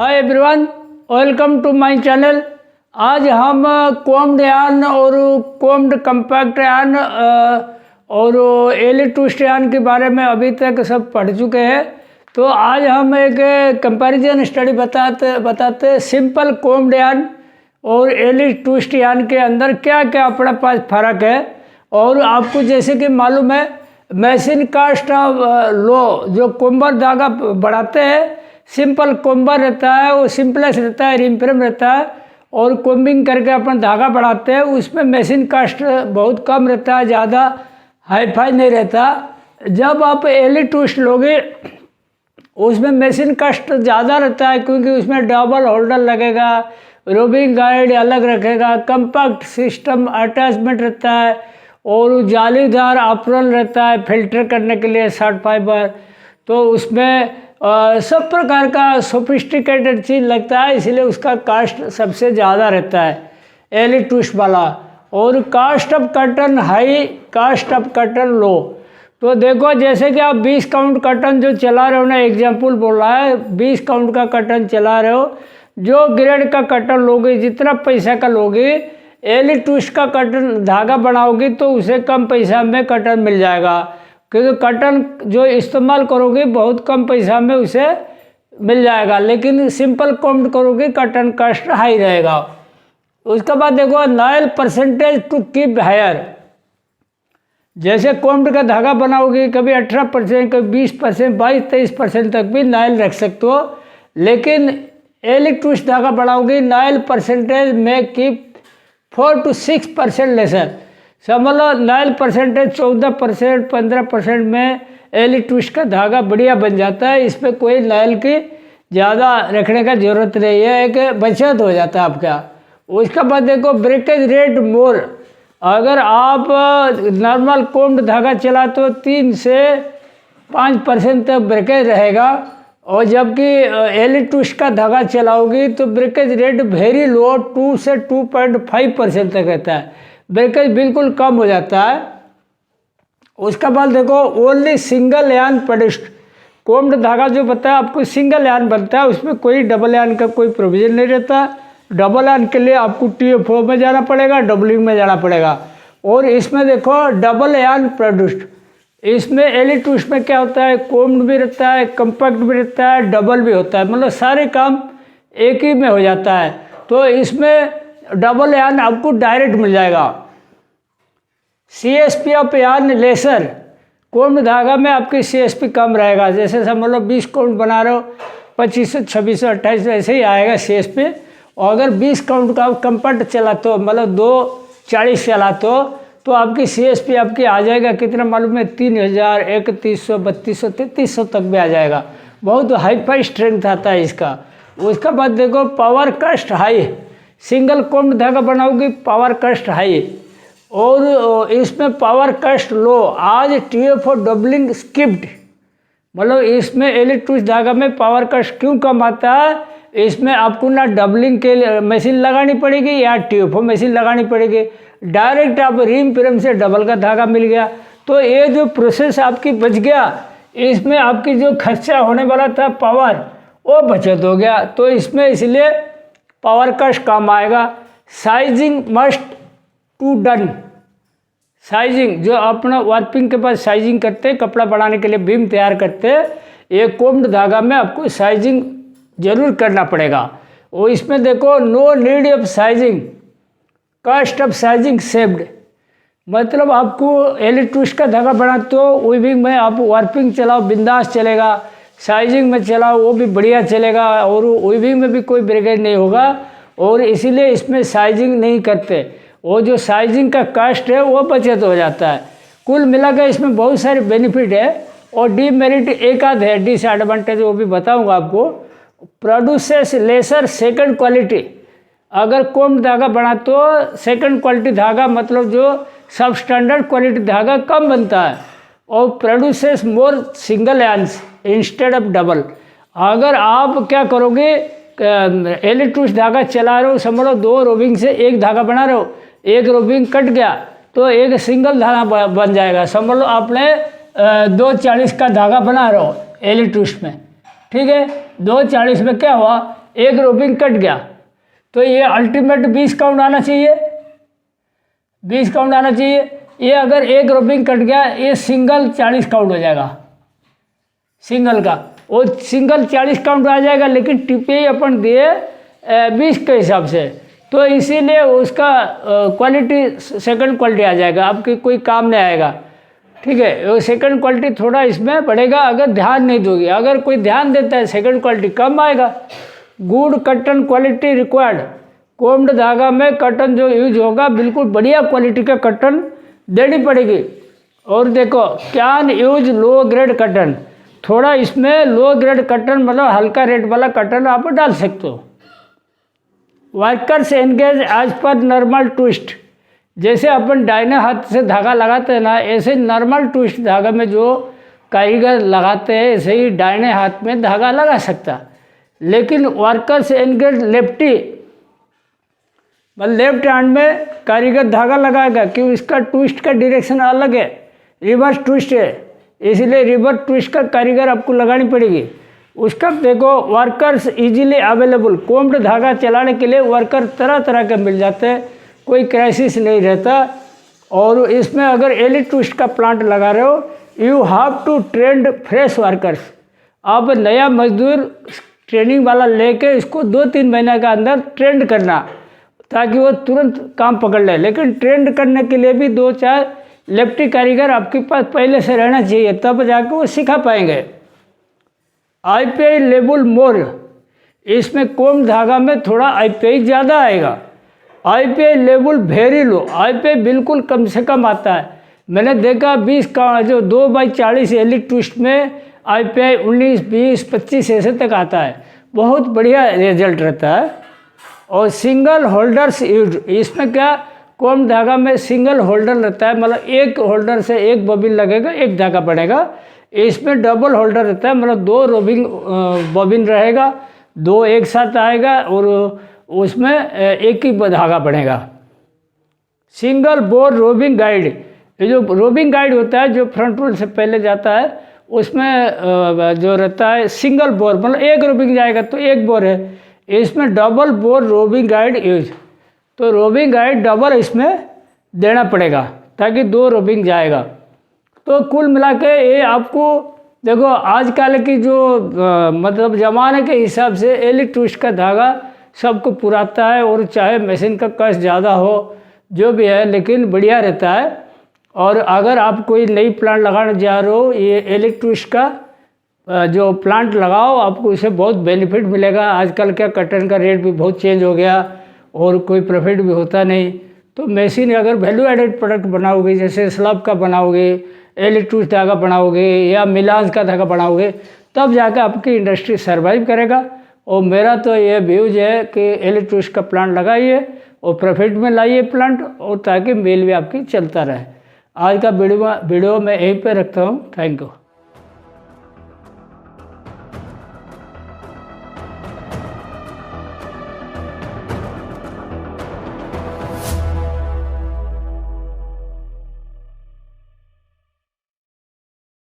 Hi everyone, welcome to my channel. आज हम combed yarn और कोम्ड कम्पैक्ट यार्न और एली ट्विस्ट यार्न के बारे में अभी तक सब पढ़ चुके हैं। तो आज हम एक कंपैरिजन स्टडी बताते सिंपल कोम्ड यार्न और एली ट्विस्ट यार्न के अंदर क्या क्या अपने पास फ़र्क है। और आपको जैसे कि मालूम है, मशीन कास्ट लो जो कोम्बर धागा बढ़ाते हैं, सिंपल कोम्बर रहता है, वो सिंपलेस रहता है, रिम फ्रेम रहता है, और कोम्बिंग करके अपन धागा बढ़ाते हैं। उसमें मशीन कास्ट बहुत कम रहता है, ज़्यादा हाई फाई नहीं रहता। जब आप एली ट्विस्ट लोगे उसमें मशीन कास्ट ज़्यादा रहता है, क्योंकि उसमें डबल होल्डर लगेगा, रोबिंग गाइड अलग रखेगा, कंपैक्ट सिस्टम अटैचमेंट रहता है, और जालीदार अप्रल रहता है फिल्टर करने के लिए शॉर्ट फाइबर। तो उसमें सब प्रकार का सोफिस्टिकेटेड चीज़ लगता है, इसलिए उसका कास्ट सबसे ज़्यादा रहता है एली ट्विस्ट वाला। और cost of cotton high, cost of cotton low. तो देखो, जैसे कि आप 20 काउंट कटन जो चला रहे हो ना, एग्जाम्पल बोल रहा है, 20 काउंट का कटन चला रहे हो, जो ग्रेड का कटन लोगे, जितना पैसा का लोगे, एली ट्विस्ट का कटन धागा बनाओगी तो उसे कम पैसा में कटन मिल जाएगा, क्योंकि कटन जो इस्तेमाल करोगे बहुत कम पैसा में उसे मिल जाएगा। लेकिन सिंपल कोम्ड करोगे कटन कास्ट हाई रहेगा। उसके बाद देखो, नायल परसेंटेज टू कीप हायर। जैसे कोम्ड का धागा बनाओगे, कभी 18%, कभी 20%, 22-23% तक भी नायल रख सकते हो। लेकिन एली ट्विस्ट धागा बनाओगे, नायल परसेंटेज में कीप 4 to 6% लेसर। समझ लो, नायल परसेंटेज 14%, 15% में एली ट्विस्ट का धागा बढ़िया बन जाता है। इसमें कोई नायल की ज़्यादा रखने का ज़रूरत नहीं है, एक बचत हो जाता है आपका। उसके बाद देखो, ब्रेकेज रेट मोर। अगर आप नॉर्मल कोम्ड धागा चला तो 3 से 5% तक ब्रेकेज रहेगा, और जबकि एली ट्विस्ट का धागा चलाओगी तो ब्रेकेज रेट वेरी लो, 2 से 2.5% तक रहता है। ब्रेकेज बिल्कुल कम हो जाता है। उसके बाद देखो, only single yarn produced. Combed धागा जो बताया आपको सिंगल यार्न बनता है, उसमें कोई डबल यार्न का कोई प्रोविजन नहीं रहता। डबल यार्न के लिए आपको TFO में जाना पड़ेगा, डबलिंग में जाना पड़ेगा। और इसमें देखो, डबल यार्न प्रोड्यूस्ड। इसमें एली ट्विस्ट में क्या होता है, कोम्ड भी रहता है, कंपैक्ट भी रहता है, डबल भी होता है, मतलब सारे काम एक ही में हो जाता है। तो इसमें डबल यार्न आपको डायरेक्ट मिल जाएगा। CSP of yarn lesser. Combed धागा में आपकी CSP कम रहेगा। जैसे समझ लो 20 काउंट बना रहे हो, 2500, 2600, 2800 ऐसे ही आएगा CSP। और अगर 20 काउंट का कंपैक्ट चला तो मतलब 240 चला तो आपकी CSP आपकी आ जाएगा कितना मालूम है, 3000, 3100, 3200, 3300 तक भी आ जाएगा। बहुत हाई फाई स्ट्रेंथ आता है इसका। उसके बाद देखो, power cost high. Single combed धागा बनाओगी, पावर कास्ट हाई। और इसमें पावर कास्ट लो। आज TFO डबलिंग स्किप्ड, मतलब इसमें एली ट्विस्ट धागा में पावर कास्ट क्यों कम आता है, इसमें आपको ना डबलिंग के लिए मशीन लगानी पड़ेगी या TFO मशीन लगानी पड़ेगी। डायरेक्ट आप रिम फ्रेम से डबल का धागा मिल गया, तो ये जो प्रोसेस आपकी बच गया, इसमें आपकी जो खर्चा होने वाला था पावर, वो बचत हो गया। तो इसमें इसलिए पावर कास्ट कम आएगा। Sizing must to done. Sizing जो अपना वार्पिंग के पास साइजिंग करते हैं, कपड़ा बनाने के लिए बीम तैयार करते हैं, ये कोम्ड धागा में आपको साइजिंग जरूर करना पड़ेगा। और इसमें देखो, no need of sizing, cost of sizing saved. मतलब आपको एली ट्विस्ट का धागा बनाते हो, वीविंग में आप वार्पिंग चलाओ, बिंदास चलेगा। साइजिंग में चलाओ, वो भी बढ़िया चलेगा, और वीविंग में भी कोई ब्रेकेज नहीं होगा। और इसीलिए इसमें साइजिंग नहीं करते। वो जो साइजिंग का कास्ट है वो बचत हो जाता है। कुल मिलाकर इसमें बहुत सारे बेनिफिट है, और डीमेरिट एक आध है, डिसएडवांटेज, वो भी बताऊंगा आपको। Produces lesser second quality. अगर कोम्ड धागा बना तो सेकंड क्वालिटी धागा, मतलब जो सब स्टैंडर्ड क्वालिटी धागा कम बनता है। और produces more single yarns instead of double. अगर आप क्या करोगे, एली ट्विस्ट धागा चला रहे हो, समझ लो 2 रोबिंग से एक धागा बना रहे हो, एक रोबिंग कट गया तो एक सिंगल धागा बन जाएगा। समझ लो आपने 240 का धागा बना रहे हो एली ट्विस्ट में, ठीक है। 240 में क्या हुआ, एक रोबिंग कट गया तो ये अल्टीमेट 20 काउंट आना चाहिए, 20 काउंट आना चाहिए। ये अगर एक रोबिंग कट गया ये सिंगल 40 काउंट हो जाएगा, सिंगल का वो सिंगल 40 काउंट आ जाएगा, लेकिन टिपे अपन दिए 20 के हिसाब से, तो इसीलिए उसका क्वालिटी सेकंड क्वालिटी आ जाएगा, आपके कोई काम नहीं आएगा। ठीक है, वो सेकंड क्वालिटी थोड़ा इसमें बढ़ेगा अगर ध्यान नहीं दोगे। अगर कोई ध्यान देता है सेकंड क्वालिटी कम आएगा। गुड कटन क्वालिटी रिक्वायर्ड, कोम्ड धागा में कटन जो यूज होगा बिल्कुल बढ़िया क्वालिटी का कटन देनी पड़ेगी। और देखो कैन यूज लो ग्रेड कटन, थोड़ा इसमें लो ग्रेड कटन मतलब हल्का रेट वाला कटन आप डाल सकते हो। Workers engage as per normal twist, जैसे अपन दाहिने हाथ से धागा लगाते हैं ना, ऐसे नॉर्मल ट्विस्ट धागा में जो कारीगर लगाते हैं ऐसे ही दाहिने हाथ में धागा लगा सकता। लेकिन वर्कर्स एंगेज लेफ्टी मतलब लेफ्ट हैंड में कारीगर धागा लगाएगा, क्यों इसका ट्विस्ट का डायरेक्शन अलग है, रिवर्स ट्विस्ट है, इसलिए रिवर्स ट्विस्ट का कारीगर आपको लगानी पड़ेगी। उसका देखो वर्कर्स इजीली अवेलेबल, कोम्ड धागा चलाने के लिए वर्कर तरह तरह के मिल जाते हैं, कोई क्राइसिस नहीं रहता। और इसमें अगर एली ट्विस्ट का प्लांट लगा रहे हो you have to trained fresh workers, आप नया मजदूर ट्रेनिंग वाला लेके इसको 2-3 महीने का अंदर ट्रेंड करना ताकि वो तुरंत काम पकड़ ले। लेकिन ट्रेंड करने के लिए भी 2-4 लेफ्टी कारीगर आपके पास पहले से रहना चाहिए, तब जाके वो सिखा पाएंगे। IPI लेवल मोर, इसमें कोम धागा में थोड़ा IPI ज़्यादा आएगा। IPI level very low, IPI बिल्कुल कम से कम आता है। मैंने देखा 20 का जो 2/40 एली ट्विस्ट में IPI 19, 20, 25 ऐसे तक आता है, बहुत बढ़िया रिजल्ट रहता है। और सिंगल होल्डर्स यूज, इसमें क्या कोम धागा में सिंगल होल्डर रहता है, मतलब एक होल्डर से एक बॉबिन लगेगा, एक धागा बनेगा। इसमें डबल होल्डर रहता है, मतलब 2 रोबिंग बॉबिन रहेगा, 2 एक साथ आएगा और उसमें एक ही धागा बनेगा। सिंगल बोर रोबिंग गाइड, ये जो रोबिंग गाइड होता है जो फ्रंट रोल से पहले जाता है उसमें जो रहता है सिंगल बोर, मतलब एक रोबिंग जाएगा तो एक बोर है। इसमें double bore robin guide use, तो रोबिंग गाइड डबल इसमें देना पड़ेगा ताकि 2 रोबिंग जाएगा। तो कुल मिला के ये आपको देखो आजकल की जो मतलब ज़माने के हिसाब से एली ट्विस्ट का धागा सबको पुराता है, और चाहे मशीन का कष्ट ज़्यादा हो जो भी है, लेकिन बढ़िया रहता है। और अगर आप कोई नई प्लांट लगाने जा रहे हो, ये एली ट्विस्ट का जो प्लांट लगाओ, आपको इससे बहुत बेनिफिट मिलेगा। आजकल क्या कटन का रेट भी बहुत चेंज हो गया और कोई प्रॉफिट भी होता नहीं। तो मशीन अगर वैल्यू एडेड प्रोडक्ट बनाओगे, जैसे स्लब का बनाओगे, एली ट्विस्ट धागा बनाओगे या मिलान का धागा बनाओगे, तब जाकर आपकी इंडस्ट्री सर्वाइव करेगा। और मेरा तो ये व्यूज है कि एली ट्विस्ट का प्लांट लगाइए और प्रॉफिट में लाइए प्लांट, और ताकि मेल भी आपकी चलता रहे। आज का वीडियो मैं यहीं पे रखता हूँ। Thank you.